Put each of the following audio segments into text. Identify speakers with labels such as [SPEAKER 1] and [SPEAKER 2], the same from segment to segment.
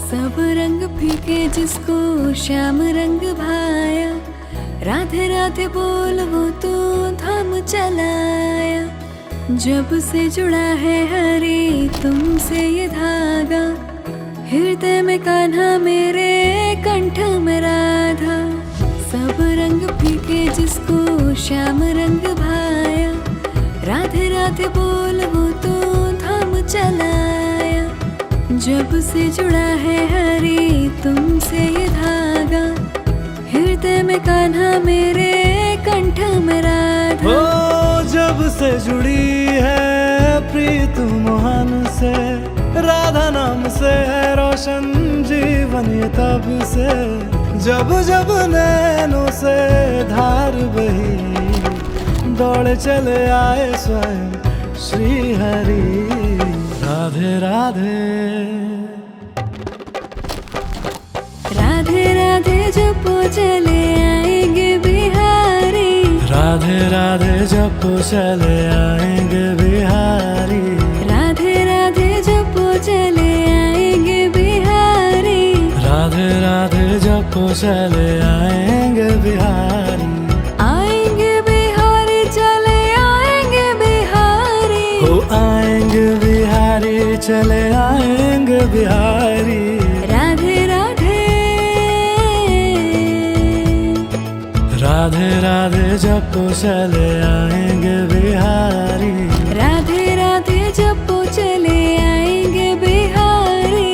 [SPEAKER 1] सब रंग फीके जिसको श्याम रंग भाया, राधे राधे बोल वो तो थम चलाया। जब से जुड़ा है हरी तुमसे ये धागा, हृदय में कान्हा मेरे कंठ में राधा। सब रंग फीके जिसको श्याम रंग भाया, राधे राधे बोल वो तो थम चलाया। जब से जुड़ा है हरी तुमसे ये धागा, हृदय में कान्हा मेरे कंठ में राधा।
[SPEAKER 2] ओ जब से जुड़ी है प्रीत मोहन से, राधा नाम से है रोशन जीवन ये तब से। जब जब नैनों से धार बही, दौड़ चले आए स्वयं श्री हरि। राधे राधे
[SPEAKER 1] राधे राधे जपो चले आएंगे बिहारी।
[SPEAKER 2] राधे राधे जपो चले आएंगे बिहारी।
[SPEAKER 1] राधे राधे जपो चले आएंगे बिहारी।
[SPEAKER 2] राधे राधे जपो चले आएंगे बिहारी।
[SPEAKER 1] आएंगे बिहारी चले आएंगे बिहारी।
[SPEAKER 2] हो आएंगे बिहारी चले आएंगे बिहारी।
[SPEAKER 1] राधे राधे
[SPEAKER 2] राधे राधे जपो चले आएंगे बिहारी।
[SPEAKER 1] राधे राधे जपो चले आएंगे बिहारी।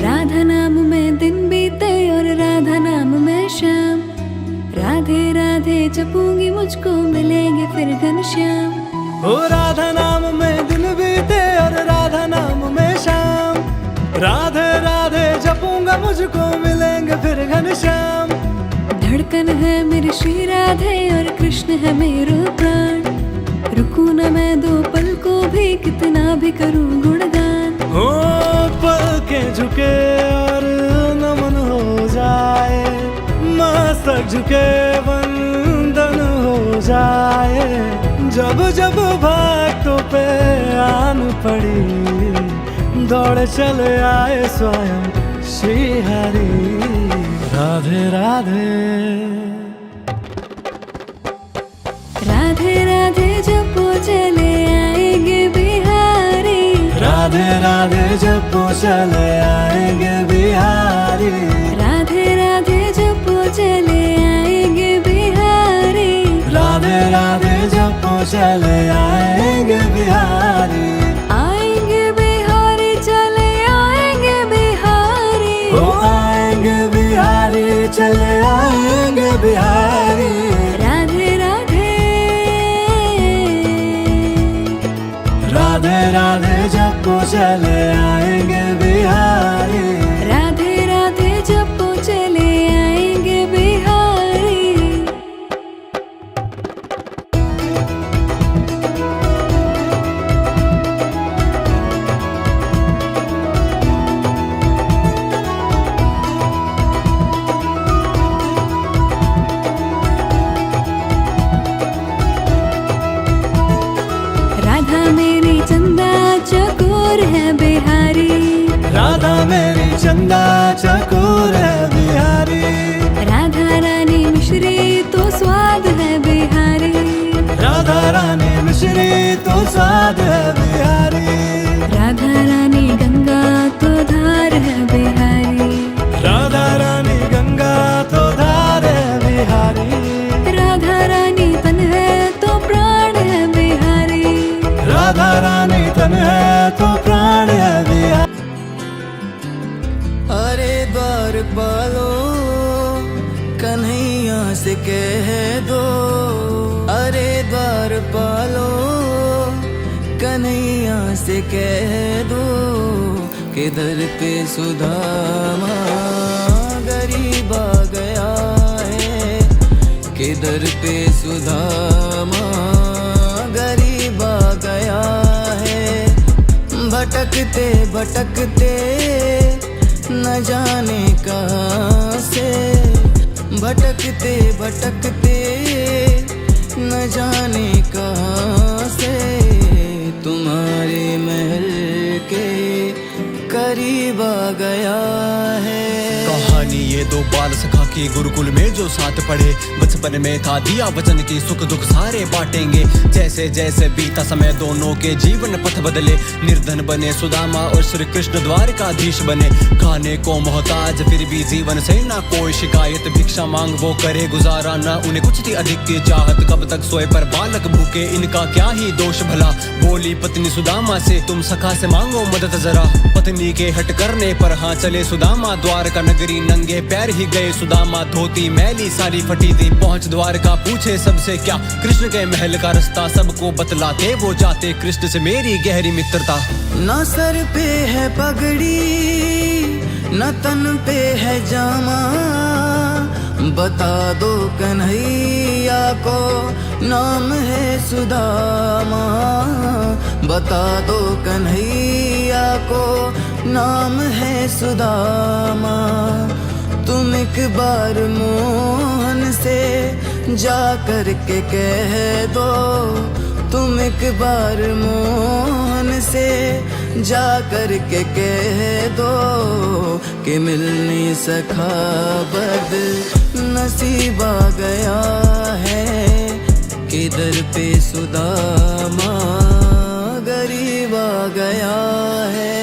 [SPEAKER 1] राधा नाम में दिन बीते और राधा नाम में शाम, राधे राधे जपूंगी मुझको मिलेंगे फिर घनश्याम।
[SPEAKER 2] हो राधा नाम में दिन बीते और राधा नाम में शाम, राधे राधे जपूंगा मुझको मिलेंगे फिर घनश्याम।
[SPEAKER 1] धड़कन है मेरी श्री राधे और कृष्ण है मेरा प्राण, रुकूं न मैं दो पल को भी कितना भी करूं गुणगान।
[SPEAKER 2] हो पल के झुके और नमन हो जाए, मस्तक झुके वंदन हो जाए। जब जब भक्तों पे आन पड़ी, दौड़ चले आए स्वयं श्री हरि। राधे राधे
[SPEAKER 1] राधे राधे जपो चले आएंगे बिहारी।
[SPEAKER 2] राधे राधे जपो चले आएंगे बिहारी।
[SPEAKER 1] राधे राधे जपो चले आएंगे बिहारी।
[SPEAKER 2] राधे राधे जपो चले आएंगे बिहारी।
[SPEAKER 1] आएंगे बिहारी चले आएंगे बिहारी।
[SPEAKER 2] हो आएंगे बिहारी चले आएंगे बिहारी।
[SPEAKER 1] राधे राधे
[SPEAKER 2] राधे राधे जपो चले आएंगे बिहारी।
[SPEAKER 1] राधे राधे जपो चले आएंगे बिहारी। राधा मेरी चंदा चकोर है बिहारी।
[SPEAKER 2] राधा मेरी चंदा चकोर है बिहारी।
[SPEAKER 1] राधा रानी मिश्री तो स्वाद है बिहारी।
[SPEAKER 2] राधा रानी मिश्री तो स्वाद है बिहारी।
[SPEAKER 1] राधा रानी गंगा तो धार है बिहारी।
[SPEAKER 2] राधा रानी गंगा तो धार है बिहारी।
[SPEAKER 1] राधा रानी तन है तो प्राण है बिहारी।
[SPEAKER 2] राधा रानी तन है तो प्राण है बिहारी।
[SPEAKER 3] अरे द्वार पालो कन्हैया से कह दो। अरे द्वार पालो कन्हैया से कह दो, कि दर पे सुदामा गरीब आ गया है। कि दर पे सुदामा गरीब आ गया है। भटकते भटकते न जाने कहाँ से भटकते भटकते न जाने कहाँ से तुम्हारे महल के करीब आ गया है।
[SPEAKER 4] कहानी ये दो बाल सखा की गुरुकुल में जो साथ पढ़े, बचपन में था दिया वचन की सुख दुख सारे बांटेंगे। जैसे जैसे बीता समय दोनों के जीवन पथ बदले, निर्धन बने सुदामा और श्री कृष्ण द्वारकाधीश बने। खाने को मोहताज फिर भी जीवन से ना कोई शिकायत, भिक्षा मांग वो करे गुजारा, ना उन्हें कुछ थी अधिक की चाहत। कब तक सोए पर बालक भूखे, इनका क्या ही दोष भला। बोली पत्नी सुदामा से तुम सखा से मांगो मदद जरा। पत्नी के हट करने पर हाँ चले सुदामा द्वारका नगरी, नंगे पैर ही गए सुदामा, धोती मैली सारी फटी थी। पहुंच द्वारका पूछे सबसे क्या कृष्ण के महल का रास्ता, सबको बतलाते वो जाते कृष्ण से मेरी गहरी मित्रता।
[SPEAKER 3] न सर पे है पगड़ी न तन पे है जामा, बता दो कन्हैया को नाम है सुदामा। बता दो कन्हैया को नाम है सुदामा। तुम एक बार मोहन से जा कर के कह दो, तुम एक बार मोहन से जा कर के कह दो कि मिलने सखा बद नसीब आ गया है, किधर पे सुदामा गरीब आ गया है।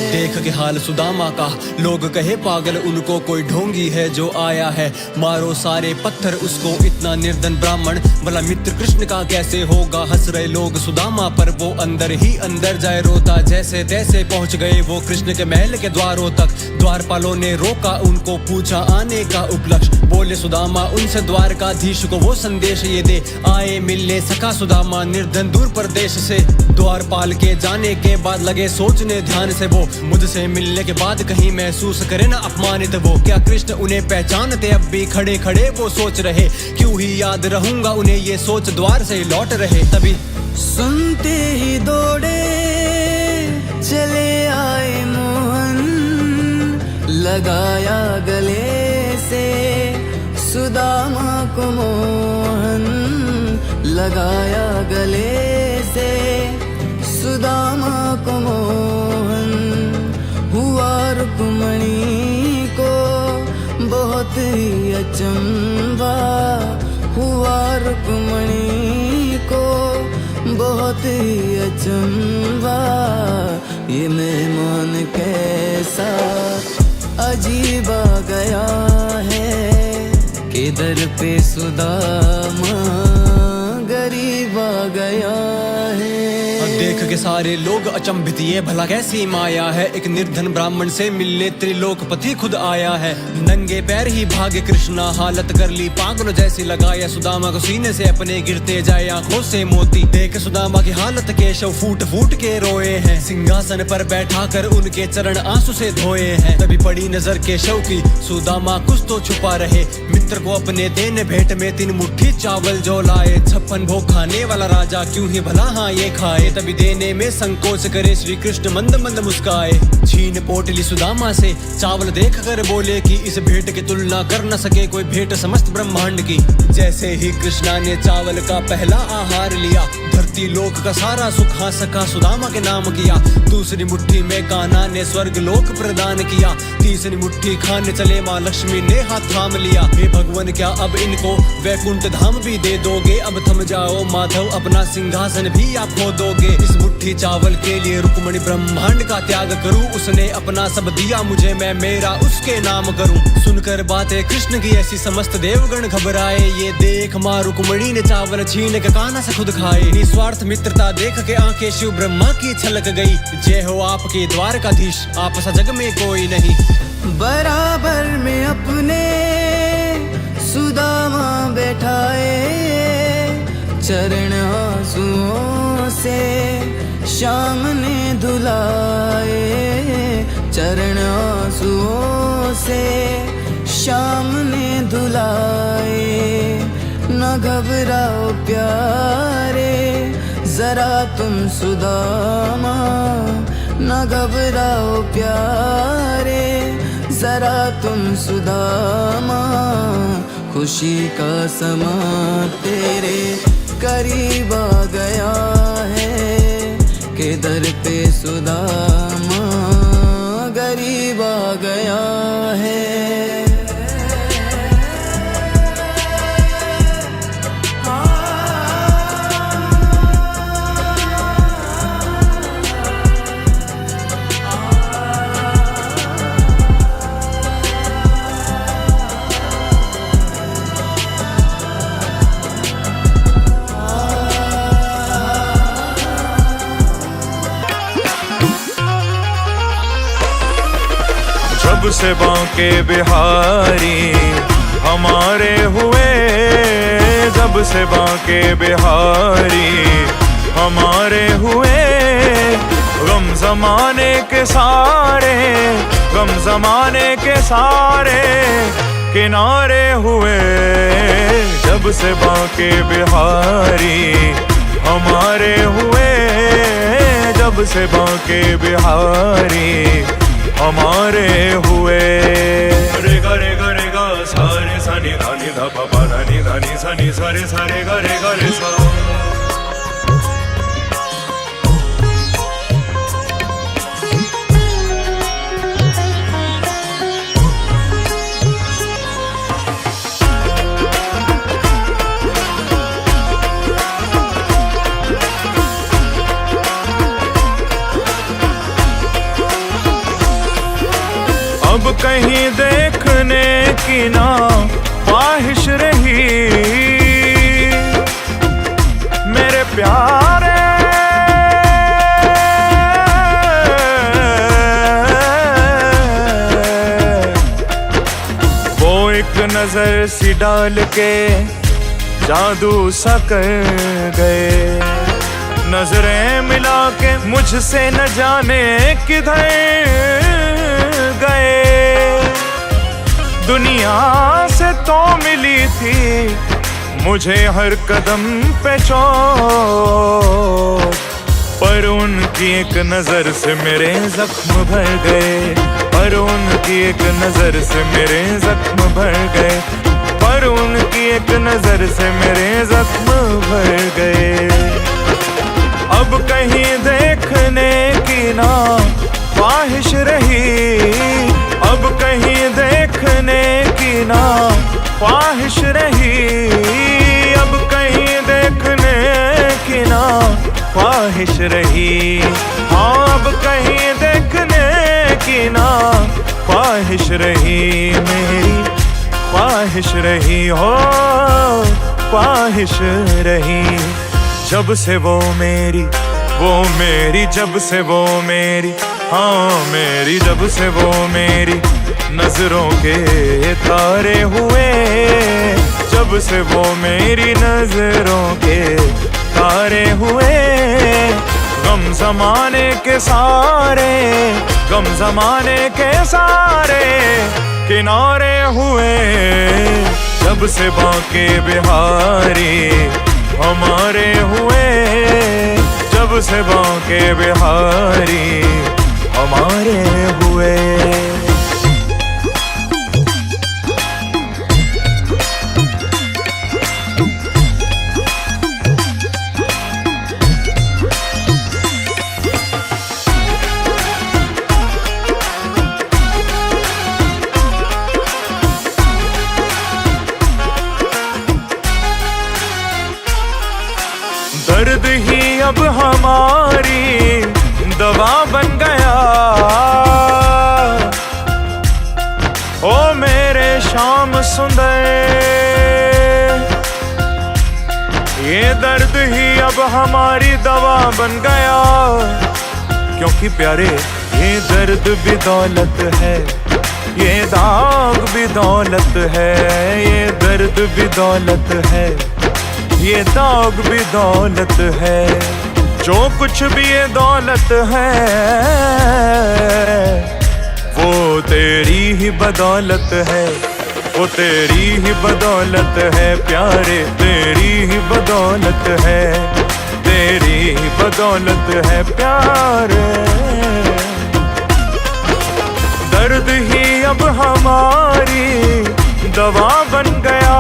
[SPEAKER 4] देख के हाल सुदामा का, लोग कहे पागल उनको कोई ढोंगी है जो आया है। मारो सारे पत्थर उसको, इतना निर्धन ब्राह्मण भला मित्र कृष्ण का कैसे होगा। हंस रहे लोग सुदामा पर, वो अंदर ही अंदर जाए रोता। जैसे तैसे पहुंच गए वो कृष्ण के महल के द्वारों तक। द्वारपालों ने रोका उनको, पूछा आने का उपलक्ष्य। बोले सुदामा उनसे द्वारकाधीश को वो संदेश ये दे, आए मिलने सखा सुदामा निर्धन दूर प्रदेश से। द्वारपाल के जाने के बाद लगे सोचने ध्यान से वो, मुझसे मिलने के बाद कहीं महसूस करे ना अपमानित वो। क्या कृष्ण उन्हें पहचानते अब भी खड़े खड़े वो सोच रहे, क्यों ही याद रहूंगा उन्हें ये सोच द्वार से लौट रहे। तभी
[SPEAKER 3] सुनते ही दौड़े चले आए मोहन, लगाया गले से सुदामा को मोहन। लगाया गले से सुदामा को मोहन। हुआ रुक्मणी को बहुत ही अचंभा, हुआ रुक्मणी को बहुत ही अचंभा। ये मेहमान कैसा अजीब आ गया है, किधर पे सुदामा गरीब आ गया है।
[SPEAKER 4] देख के सारे लोग अचंभित, ये भला कैसी माया है। एक निर्धन ब्राह्मण से मिलने त्रिलोकपति खुद आया है। नंगे पैर ही भागे कृष्णा, हालत कर ली पागल जैसी। लगाया सुदामा को सीने से अपने, गिरते जाए आंखों से मोती। देख सुदामा की हालत, केशव फूट फूट के रोए हैं। सिंहासन पर बैठा कर उनके चरण आंसू से धोए हैं। तभी पड़ी नजर केशव की, सुदामा कुछ तो छुपा रहे। मित्र को अपने देने भेंट में 3 मुट्ठी चावल जो लाए। 56 भोग खाने वाला राजा क्यों ही भला हाँ ये खाए। तभी देने में संकोच करे श्री कृष्ण मंद मंद मुस्काए। छीन पोटली सुदामा से चावल देख कर बोले कि इस भेंट की तुलना कर न सके कोई भेंट समस्त ब्रह्मांड की। जैसे ही कृष्णा ने चावल का पहला आहार लिया, धरती लोक का सारा सुख हाँ सखा सुदामा के नाम किया। दूसरी मुट्ठी में कान्हा ने स्वर्ग लोक प्रदान किया। तीसरी मुट्ठी खाने चले माँ लक्ष्मी ने हाथ थाम लिया। हे भगवान क्या अब इनको वैकुंठ धाम भी दे दोगे। अब थम जाओ माधव, अपना सिंहासन भी आप खो दोगे। इस मुट्ठी चावल के लिए रुक्मणी ब्रह्मांड का त्याग करूं। उसने अपना सब दिया मुझे, मैं मेरा उसके नाम करूं। सुनकर बातें कृष्ण की ऐसी समस्त देवगण घबराए। ये देख माँ रुक्मणी ने चावल छीन के कान्हा से खुद खाए। निस्वार्थ मित्रता देख के आंखें शिव ब्रह्मा की छलक गई। जय हो आपके द्वारकाधीश, आप सा जग में कोई नहीं।
[SPEAKER 3] बराबर में अपने सुदामा बैठाए, चरण आंसुओं से श्याम ने धुलाए। चरण आंसुओं से श्याम ने धुलाए। न घबराओ प्यारे जरा तुम सुदामा, न घबराओ प्यारे जरा तुम सुदामा, खुशी का समा तेरे करीब आ गया है कि दर पे सुदामा गरीब आ गया है।
[SPEAKER 5] जब से बांके बिहारी हमारे हुए, जब से बांके बिहारी हमारे हुए, गम जमाने के सारे, गम जमाने के सारे किनारे हुए। जब से बांके बिहारी हमारे हुए, जब से बांके बिहारी हमारे हुए। रे गा रे गा रे गा सारे सनी धानी धा पा धानी धानी सनी सारे सारे गा रे गा रे सा। अब कहीं देखने की ना ख्वाहिश रही मेरे प्यारे, वो एक नजर सी डाल के जादू सा कर गए। नजरें मिला के मुझसे न जाने किधर गए। दुनिया से तो मिली थी मुझे हर कदम पे चोट, पर उनकी एक नजर से मेरे जख्म भर गए, पर उनकी एक नजर से मेरे जख्म भर गए, पर उनकी एक नजर से मेरे जख्म भर गए। अब कहीं देखने की ना ख्वाहिश रही, अब कहीं देखने की ना ख्वाहिश रही, अब कहीं देखने की ना ख्वाहिश रही। हाँ अब कहीं देखने की ना ख्वाहिश रही, मेरी ख्वाहिश रही हो ख्वाहिश रही। जब से वो मेरी जब से वो मेरी, हाँ मेरी जब से वो मेरी नजरों के तारे हुए, जब से वो मेरी नजरों के तारे हुए। गम जमाने के सारे, गम जमाने के सारे किनारे हुए। जब से बांके बिहारी हमारे हुए, जब से बांके बिहारी हमारे हुए। दर्द ही अब हमारी दवा बन गया, ओ मेरे शाम सुंदर। ये दर्द ही अब हमारी दवा बन गया, क्योंकि प्यारे ये दर्द भी दौलत है, ये दाग भी दौलत है, ये दर्द भी दौलत है, ये दाग भी दौलत है। जो कुछ भी ये दौलत है वो तेरी ही बदौलत है, वो तेरी ही बदौलत है प्यारे, तेरी ही बदौलत है, तेरी ही बदौलत है प्यारे। दर्द ही अब दवा बन गया।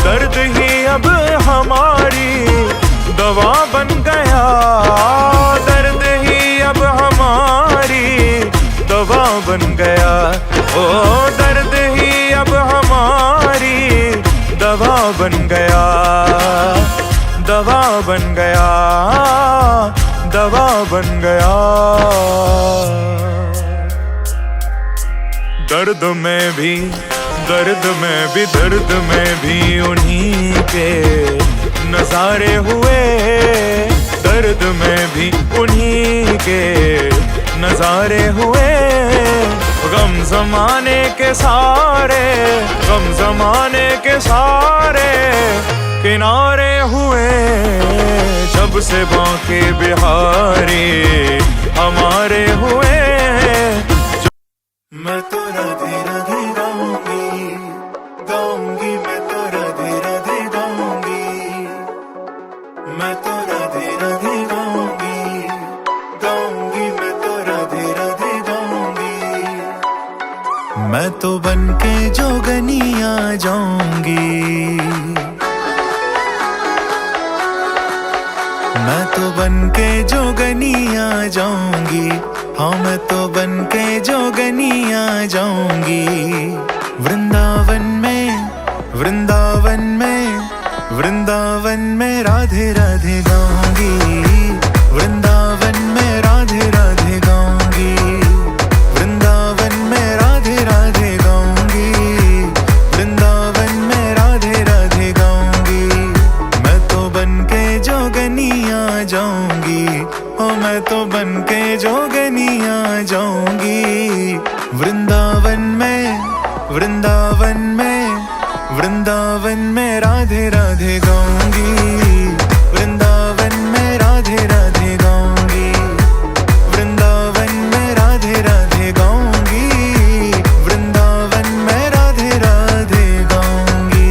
[SPEAKER 5] दर्द ही अब हमारी दवा बन गया। दर्द ही अब हमारी दवा बन गया। ओ दर्द ही अब हमारी दवा बन गया। दवा बन गया, दवा बन गया। दर्द में भी दर्द में भी दर्द में भी उन्हीं के नजारे हुए। दर्द में भी उन्हीं के नजारे हुए। गम जमाने के सारे, गम जमाने के सारे किनारे हुए। जब से बांके बिहारी हमारे हुए। मैं तो राधे राधे गाऊंगी, गाऊंगी मैं तो राधे राधे गाऊंगी। मैं तो राधे राधे गाऊंगी, गाऊंगी मैं तो राधे राधे गाऊंगी। मैं तो बन के जोगनिया जाऊंगी। मैं तो बन के जोगनिया जाऊंगी। हाँ मैं तो बन के जोगनिया जाऊंगी। वृंदावन में, वृंदावन में, वृंदावन में राधे राधे गाऊंगी। वृंदावन में राधे राधे गाऊंगी। वृंदावन में राधे राधे गाऊंगी। वृंदावन में राधे राधे गाऊंगी। मैं तो बन के जोगनिया जाऊंगी। ओ मैं तो बन के जोगनिया जाऊंगी। वृंदावन में, वृंदावन में, वृंदावन में राधे राधे गाऊंगी। वृंदावन में राधे राधे गाऊंगी। वृंदावन में राधे राधे गाऊंगी। वृंदावन में राधे राधे गाऊंगी।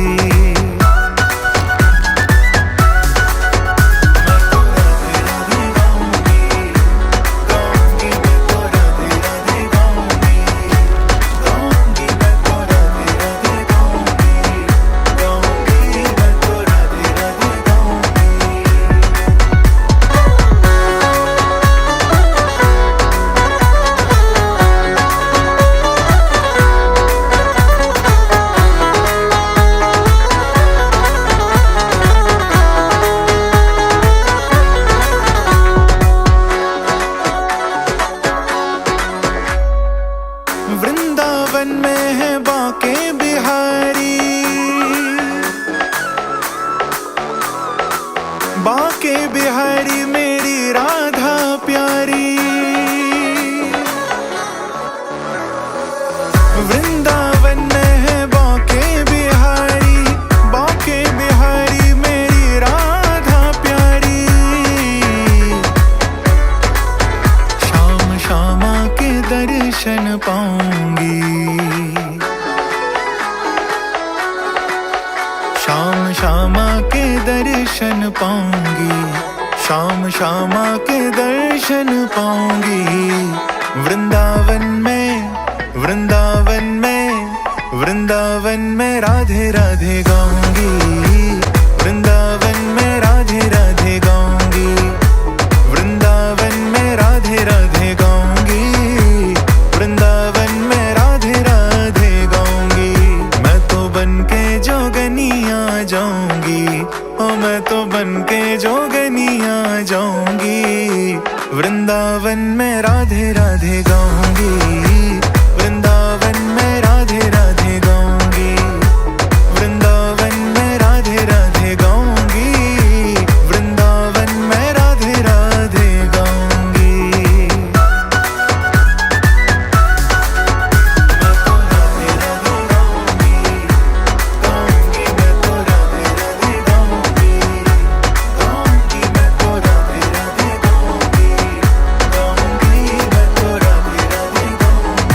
[SPEAKER 5] वृंदावन में है बांके बिहारी। बांके बिहारी मेरी राधा प्यारी। वृंदावन में है बांके बिहारी। बांके बिहारी मेरी राधा प्यारी। शाम शामा के दर्शन पाऊंगी। शाम शामा के दर्शन पाऊंगी। शाम शामा के दर्शन पाऊंगी। वृंदावन में, वृंदावन में, वृंदावन में राधे राधे गाऊंगी। वृंदावन में राधे राधे गाऊंगी। वृंदावन में राधे राधे गाऊंगी। वृंदावन में राधे राधे गाऊंगी। मैं तो बन के जोगनिया जाऊंगी। ओ मैं तो बन के जोगनिया जाऊंगी। वृंदावन में राधे राधे गाऊंगी। वृंदावन में राधे राधे गाऊंगी। वृंदावन में राधे राधे गाऊंगी। वृंदावन में राधे राधे गाऊंगी। मैं तो राधे राधे गाऊंगी। गाऊंगी मैं तो राधे राधे गाऊंगी। गाऊंगी मैं तो राधे राधे गाऊंगी। गाऊंगी मैं तो राधे राधे गाऊंगी।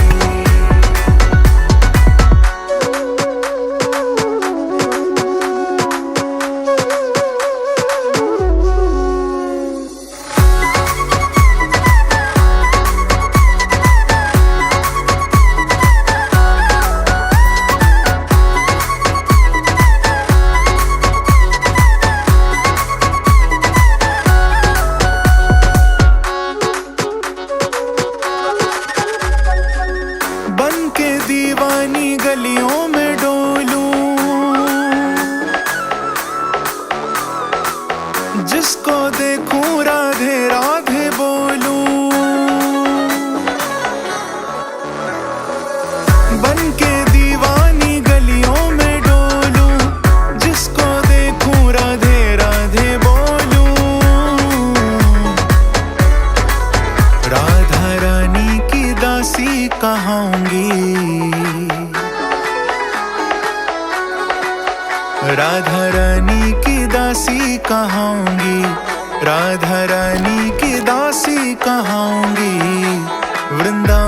[SPEAKER 5] गलियों में डोलूं, जिसको देखूं राधे राधे बोलूं, बन के दीवानी गलियों में डोलूं, जिसको देखूं राधे राधे बोलूं। राधा रानी की दासी कहाऊंगी, राधा रानी की दासी कहाऊंगी, राधा रानी की दासी कहाऊंगी। वृंदावन